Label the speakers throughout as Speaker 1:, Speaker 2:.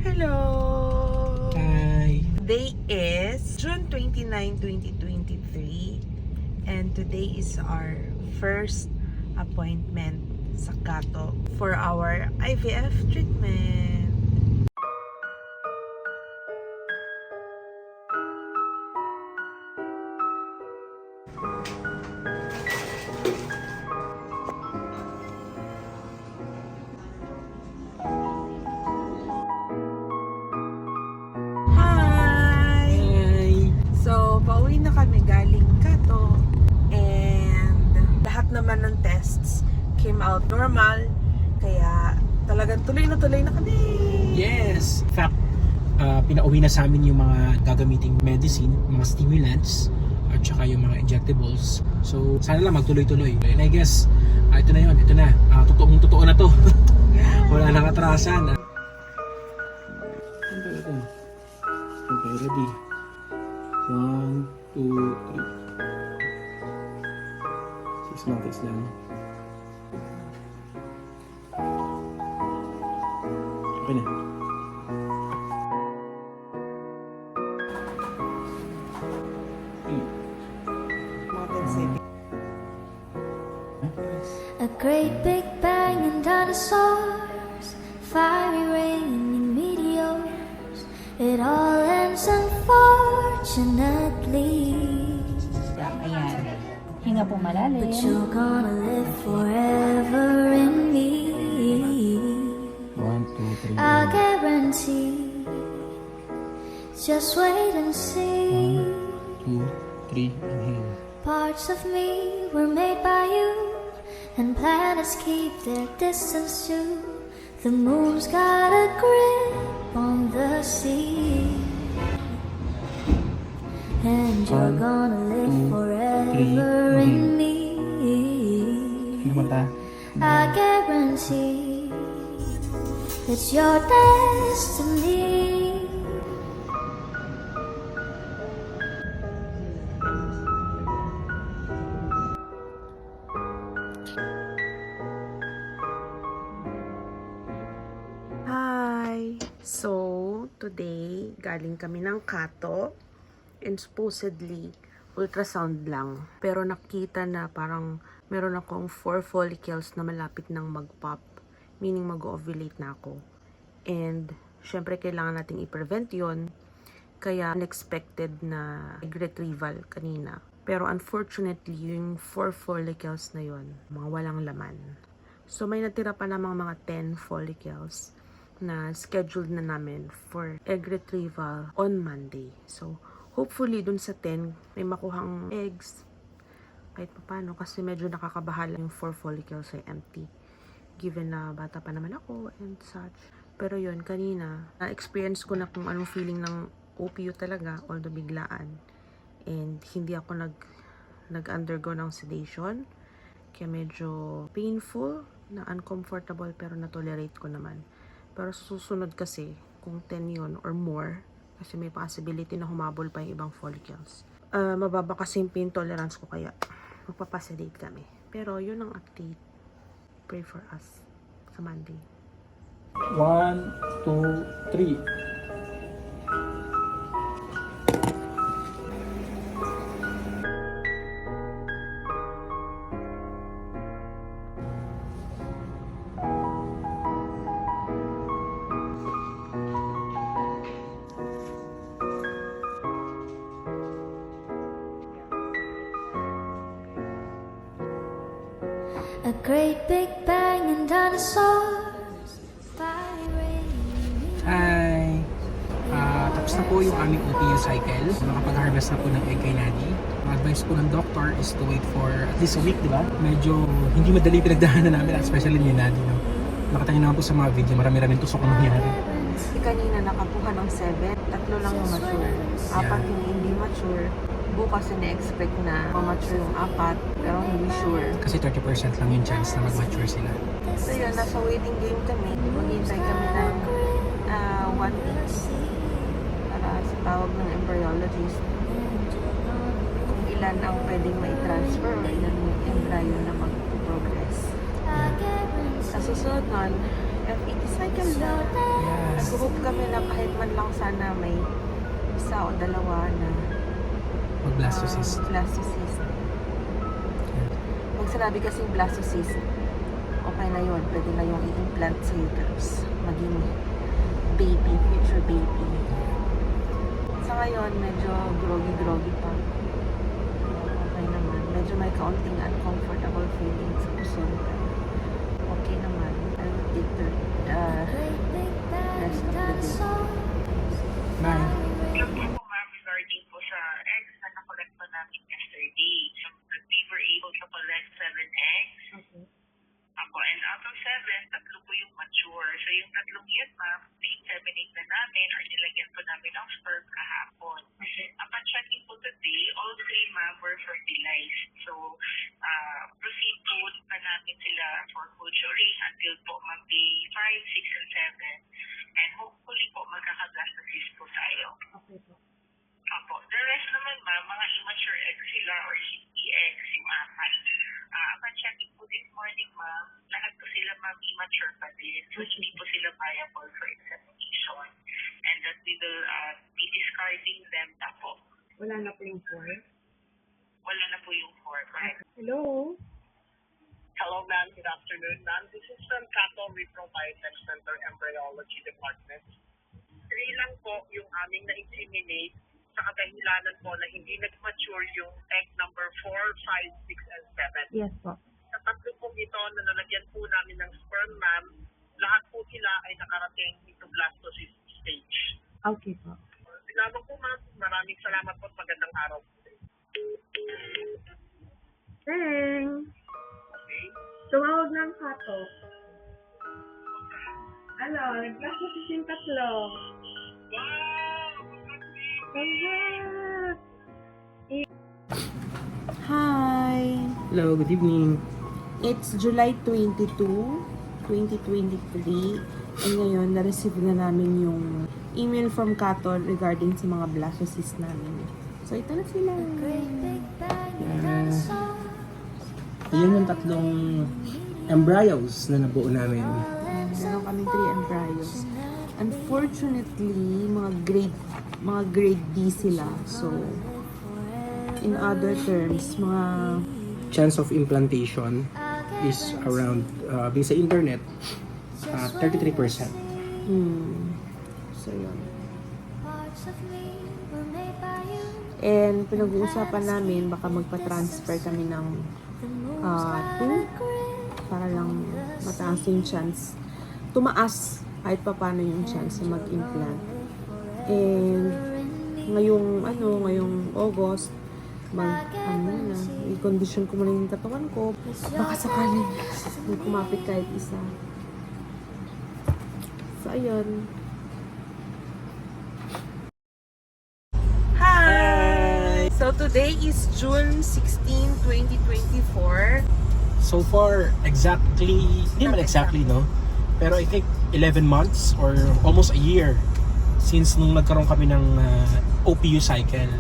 Speaker 1: Hello!
Speaker 2: Hi!
Speaker 1: Today is June 29, 2023 and today is our first appointment sa Kato for our IVF treatment. So, pauwi na kami galing Kato and lahat naman ng tests came out normal. Kaya talagang tuloy na kami.
Speaker 2: Yes! In fact, pinauwi na sa amin yung mga gagamiting medicine, mga stimulants, at saka yung mga injectables. So, sana lang magtuloy-tuloy. And I guess, ito na yun. Ito na. Totoo na to.
Speaker 1: Yeah.
Speaker 2: Wala nang atrasan. Okay, ready. 1, 2, 3. 6 months lang. Okay na.
Speaker 3: A great big bang and dinosaurs, fiery rain and meteors. It all ends unfortunately.
Speaker 4: Ayan. Hinga po malalim.
Speaker 3: But you're gonna live forever in me.
Speaker 2: 1, 2, 3.
Speaker 3: I guarantee. Just wait and see.
Speaker 2: 1, 2, 3. Inhale.
Speaker 3: Parts of me were made by you, and planets keep their distance too. The moon's got a grip on the sea, and you're
Speaker 2: 1,
Speaker 3: gonna live
Speaker 2: 2,
Speaker 3: forever
Speaker 2: 3,
Speaker 3: in me.
Speaker 2: mata.
Speaker 3: I guarantee it's your destiny.
Speaker 1: Hi! So, today, galing kami ng Kato and supposedly, ultrasound lang. Pero nakita na parang meron akong 4 follicles na malapit ng mag-pop. Meaning mag-ovulate na ako. And, syempre kailangan nating i-prevent yon. Kaya, unexpected na egg retrieval kanina. Pero unfortunately, yung 4 follicles na yon, mga walang laman. So, may natira pa namang mga 10 follicles na scheduled na namin for egg retrieval on Monday. So, hopefully, dun sa 10, may makuhang eggs. Kahit pa paano, kasi medyo nakakabahala yung 4 follicles ay empty. Given na bata pa naman ako and such. Pero yun, kanina, na-experience ko na kung anong feeling ng OPU talaga, although biglaan. And hindi ako nag-undergo ng sedation. Kaya medyo painful, na uncomfortable, pero na-tolerate ko naman. Pero susunod kasi, kung 10 yun or more, kasi may possibility na humabol pa yung ibang follicles. Mababa kasi yung pain tolerance ko, kaya magpapasedate kami. Pero yun ang update. Pray for us sa Monday.
Speaker 2: 1, 2, 3.
Speaker 3: A great big bang and dinosaurs, fiery rain.
Speaker 2: Hi! Tapos na po yung aming OPU cycle. Nakapag-harvest na po ng egg kay Nadi. Ang advice po ng doctor is to wait for at least a week, di ba? Medyo hindi madali pinagdaanan namin, especially ni Nadi. No? Nakatayo naman po sa mga video, marami-raming tusok ang nangyari.
Speaker 1: Si kanina nakakuha ng 7, 3 lang yung mature. 4 yung hindi mature. Bukas na-expect na ma-mature yung 4, pero hindi sure.
Speaker 2: Kasi 30% lang yung chance na mag-mature sila.
Speaker 1: So yun, nasa waiting game kami. Maghintay kami ng 1 week para sa tawag ng embryologist. Kung ilan ang pwedeng mai-transfer o ilan yung embryo na mag-progress. Sa susunod nun, F80 cycle na.
Speaker 2: Yes.
Speaker 1: Nag-hope kami na kahit man lang sana may isa o dalawa na
Speaker 2: Mag-blastocyst.
Speaker 1: blastocyst. Pag sinabi kasing blastocyst, okay na yun. Pwede na yung i-implant sa uterus. Maging baby, future baby. Sa ngayon, medyo groggy-groggy pa. Okay naman. Medyo may kaunting uncomfortable feeling sa puso. Okay naman. I will take the rest of the day.
Speaker 2: Bye.
Speaker 5: Yung po ma'am, regarding po sa eggs na nakolect pa namin yesterday. So, we were able to collect 7 eggs. Ako, and out of 7, 3 po yung mature. So, yung 3 yan ma'am, na-inseminate na namin or nilagyan po namin ng sperm kahapon. Upon checking po today, all 3 ma'am were fertilized. So, proceed po pa namin sila for culturing until po ma'am day 5, 6, and 7. And hopefully po magkaka-blastocyst po tayo.
Speaker 1: Okay po.
Speaker 5: Opo. The rest naman ma'am, mga immature eggs sila or shitty eggs, yung 4. Upon checking po this morning ma'am, lahat po sila ma'am immature pa din. So hindi po sila viable for insemination. And that we will be discarding them na po.
Speaker 1: Wala na po yung 4.
Speaker 5: Wala na po yung 4, correct?
Speaker 1: Hello?
Speaker 6: Hello, ma'am. Good afternoon, ma'am. This is from Cato Reprovital Center Embryology Department. 3 lang po yung aming na-inseminate sa kadahilanan po na hindi nag-mature yung egg number 4, 5, 6, and 7.
Speaker 1: Yes po.
Speaker 6: Sa 3 po ito na nalagyan po namin ng sperm, ma'am, lahat po sila ay nakarating into blastocyst stage.
Speaker 1: Okay po.
Speaker 6: Salamat po, ma'am. Maraming salamat po at magandang araw po.
Speaker 1: Thanks!
Speaker 6: Okay?
Speaker 1: Tumawag ng kato. Ano, nag-blastocyst yung 3.
Speaker 6: Wow!
Speaker 1: Congrats! Hi!
Speaker 2: Hello, good evening.
Speaker 1: It's July 22, 2023. And ngayon, na-receive na namin yung email from Kato regarding sa mga blastocyst namin. So, ito na sila.
Speaker 2: Ayan yung 3 embryos na nabuo namin.
Speaker 1: Meron kaming 3 embryos. Unfortunately, mga grade D sila. So, in other terms, mga
Speaker 2: Chance of implantation is around, based sa internet, 33%.
Speaker 1: So, yun. And pinag-uusapan namin, baka magpa-transfer kami ng 2 para lang mataas yung chance. Tumaas kahit pa paano yung chance na mag-implant. And ngayong August, i-condition ko muna yung katawan ko. Baka sakaling may kumapit kahit isa. So, ayun. Hi! So, today is June 16, 2024.
Speaker 2: So far, hindi man exactly, no? Pero I think 11 months or almost a year since nung nagkaroon kami ng OPU cycle.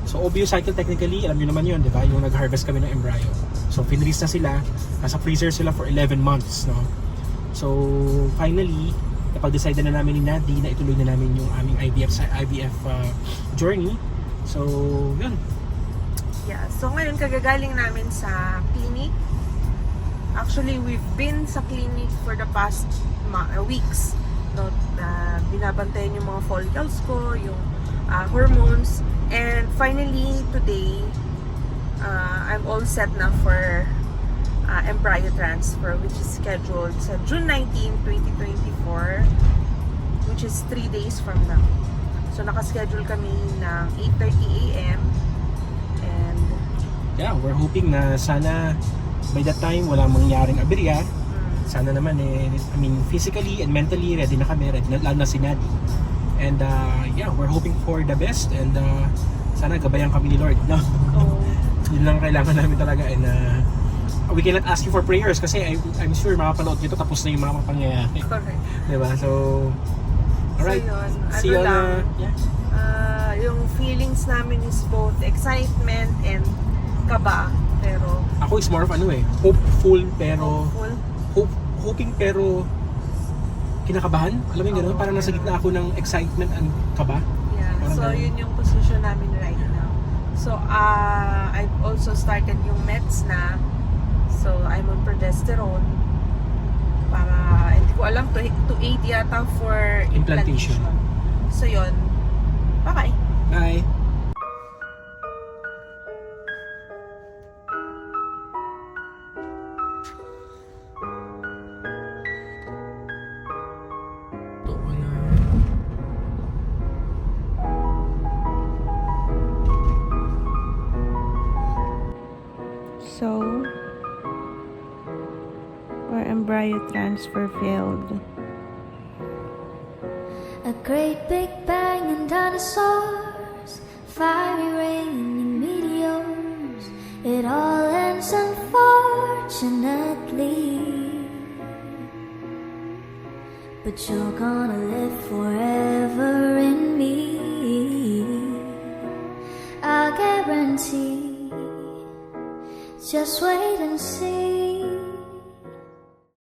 Speaker 2: So OPU cycle technically, alam niyo naman yun, di ba? Yung nag-harvest kami ng embryo. So finrelease na sila, nasa freezer sila for 11 months, no? So finally, napag-decide na namin ni Nadi na ituloy na namin yung aming IVF journey. So, yun.
Speaker 1: Yeah, so ngayon kagagaling namin sa clinic. Actually, we've been sa clinic for the past weeks. No, binabantayan yung mga follicles ko, yung hormones. And finally, today, I'm all set na for embryo transfer, which is scheduled sa June 19, 2024, which is 3 days from now. So, nakaschedule kami ng 8:30 a.m. And
Speaker 2: Yeah, we're hoping na sana by that time wala mangyaring aberya. Sana naman physically and mentally ready na kami, lalo na si Nadi. And yeah, we're hoping for the best and sana gabayan kami ni Lord, no? Yun lang kailangan namin talaga and we cannot ask you for prayers kasi I'm sure makapanood nyo ito tapos na yung mga pangyayari.
Speaker 1: correct.
Speaker 2: Diba? So, alright.
Speaker 1: So, yun.
Speaker 2: See you on
Speaker 1: lang, yung feelings namin is both excitement and kaba. Pero,
Speaker 2: ako is more of hopeful pero
Speaker 1: hopeful.
Speaker 2: hoping pero kinakabahan. Alam mo yung gano'n? Parang nasa gitna ako ng excitement and kaba.
Speaker 1: Yeah,
Speaker 2: Parang
Speaker 1: so
Speaker 2: ganun.
Speaker 1: yun yung position namin right now. So, I've also started yung meds na. So, I'm on progesterone. Para, hindi ko alam, to aid yata for implantation. So, yun. Bye-bye.
Speaker 2: Bye! Ito na.
Speaker 1: So, our embryo transfer failed.
Speaker 3: A great big bang and dinosaurs, fiery rain and meteors. It all ends unfortunately, but you're gonna live forever in me. I guarantee. Just wait and see.